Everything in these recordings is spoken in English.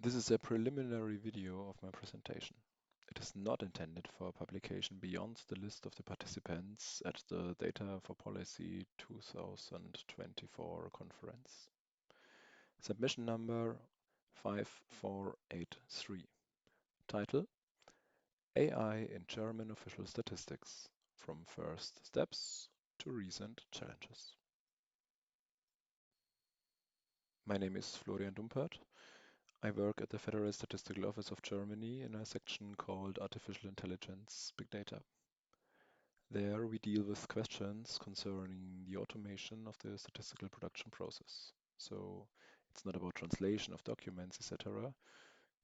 This is a preliminary video of my presentation. It is not intended for publication beyond the list of the participants at the Data for Policy 2024 conference. Submission number 5483. Title: AI in German official statistics, from first steps to recent challenges. My name is Florian Dumpert. I work at the Federal Statistical Office of Germany in a section called Artificial Intelligence Big Data. There we deal with questions concerning the automation of the statistical production process. So it's not about translation of documents, etc.,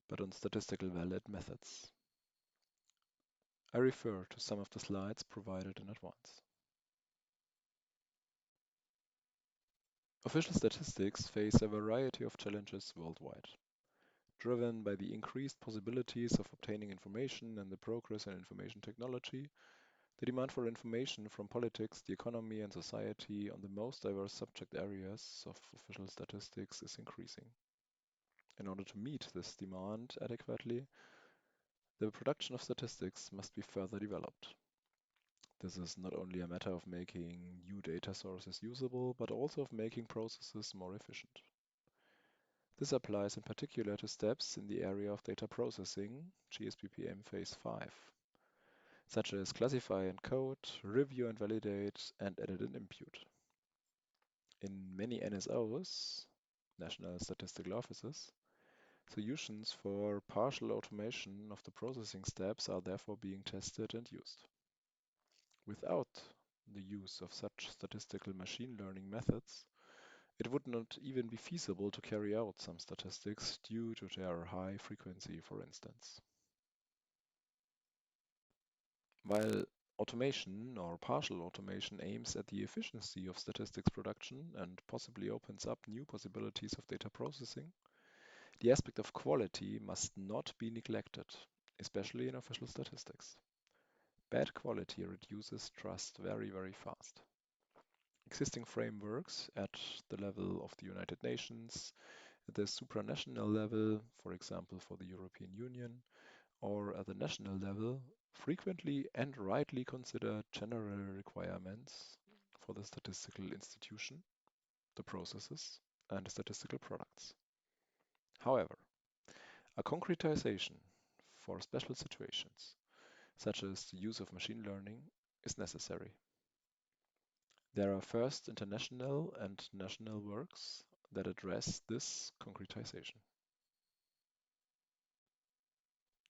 but on statistical valid methods. I refer to some of the slides provided in advance. Official statistics face a variety of challenges worldwide, driven by the increased possibilities of obtaining information and the progress in information technology. The demand for information from politics, the economy, and society on the most diverse subject areas of official statistics is increasing. In order to meet this demand adequately, the production of statistics must be further developed. This is not only a matter of making new data sources usable, but also of making processes more efficient. This applies in particular to steps in the area of data processing, GSBPM Phase 5, such as classify and code, review and validate, and edit and impute. In many NSOs, National Statistical Offices, solutions for partial automation of the processing steps are therefore being tested and used. Without the use of such statistical machine learning methods, it would not even be feasible to carry out some statistics due to their high frequency, for instance. While automation or partial automation aims at the efficiency of statistics production and possibly opens up new possibilities of data processing, the aspect of quality must not be neglected, especially in official statistics. Bad quality reduces trust very fast. Existing frameworks at the level of the United Nations, at the supranational level, for example for the European Union, or at the national level, frequently and rightly consider general requirements for the statistical institution, the processes, and the statistical products. However, a concretization for special situations, such as the use of machine learning, is necessary. There are first international and national works that address this concretization.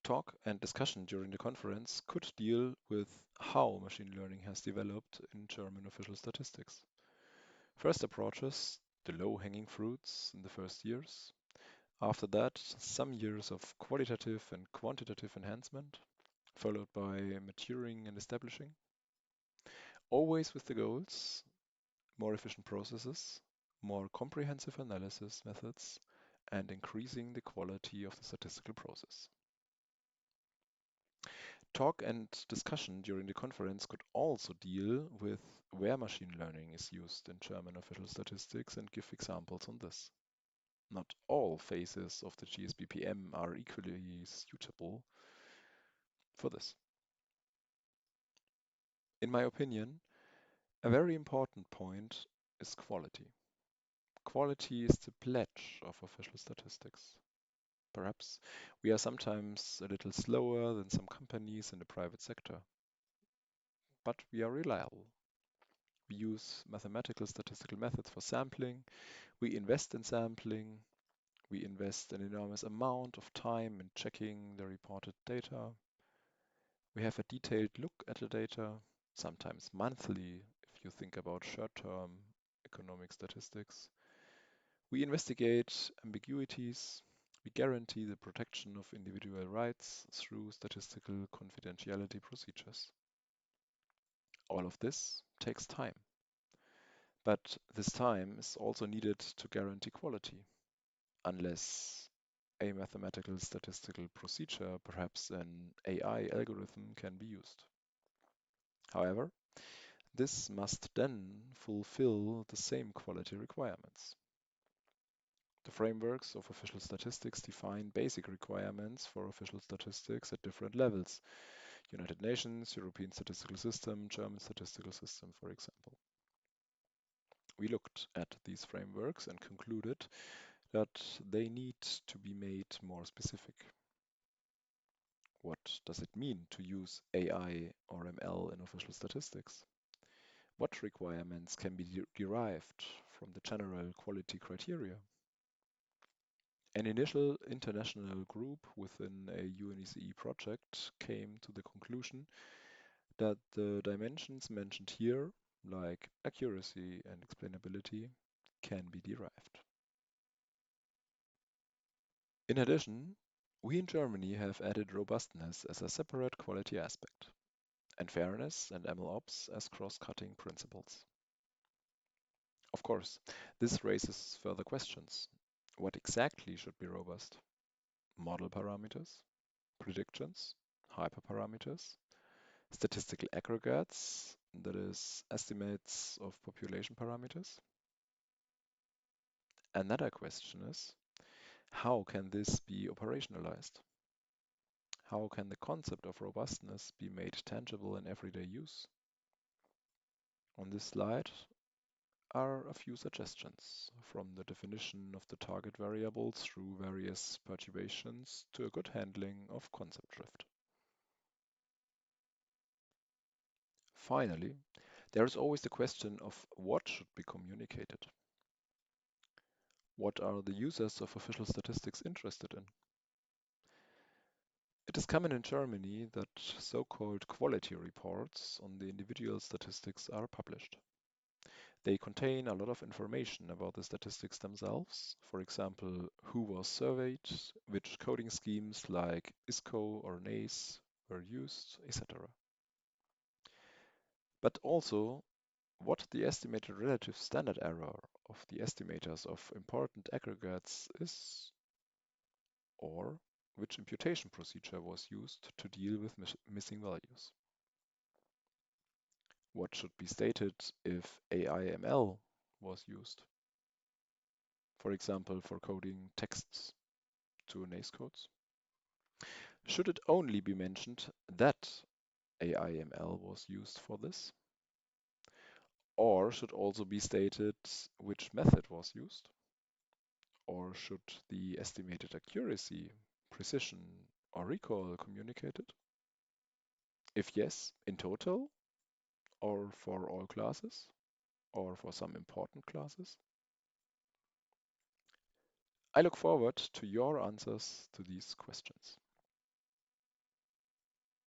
Talk and discussion during the conference could deal with how machine learning has developed in German official statistics. First approaches the low-hanging fruits in the first years. After that, some years of qualitative and quantitative enhancement, followed by maturing and establishing. Always with the goals: more efficient processes, more comprehensive analysis methods, and increasing the quality of the statistical process. Talk and discussion during the conference could also deal with where machine learning is used in German official statistics and give examples on this. Not all phases of the GSBPM are equally suitable for this. In my opinion, a very important point is quality. Quality is the pledge of official statistics. Perhaps we are sometimes a little slower than some companies in the private sector, but we are reliable. We use mathematical statistical methods for sampling, we invest in sampling, we invest an enormous amount of time in checking the reported data. We have a detailed look at the data, sometimes monthly if you think about short-term economic statistics. We investigate ambiguities. We guarantee the protection of individual rights through statistical confidentiality procedures. All of this takes time. But this time is also needed to guarantee quality, unless a mathematical statistical procedure, perhaps an AI algorithm, can be used. However, this must then fulfill the same quality requirements. The frameworks of official statistics define basic requirements for official statistics at different levels. United Nations, European Statistical System, German Statistical System, for example. We looked at these frameworks and concluded that they need to be made more specific. What does it mean to use AI or ML in official statistics? What requirements can be derived from the general quality criteria? An initial international group within a UNECE project came to the conclusion that the dimensions mentioned here, like accuracy and explainability, can be derived. In addition, we in Germany have added robustness as a separate quality aspect, and fairness and MLOps as cross-cutting principles. Of course, this raises further questions. What exactly should be robust? Model parameters, predictions, hyperparameters, statistical aggregates, that is, estimates of population parameters? Another question is, how can this be operationalized? How can the concept of robustness be made tangible in everyday use? On this slide are a few suggestions, from the definition of the target variable through various perturbations to a good handling of concept drift. Finally, there is always the question of what should be communicated. What are the users of official statistics interested in? It is common in Germany that so-called quality reports on the individual statistics are published. They contain a lot of information about the statistics themselves, for example, who was surveyed, which coding schemes like ISCO or NACE were used, etc. But also what the estimated relative standard error of the estimators of important aggregates is, or which imputation procedure was used to deal with missing values. What should be stated if AI/ML was used, for example, for coding texts to NACE codes? Should it only be mentioned that AI/ML was used for this? Or should also be stated which method was used? Or should the estimated accuracy, precision, or recall communicated? If yes, in total, or for all classes, or for some important classes? I look forward to your answers to these questions.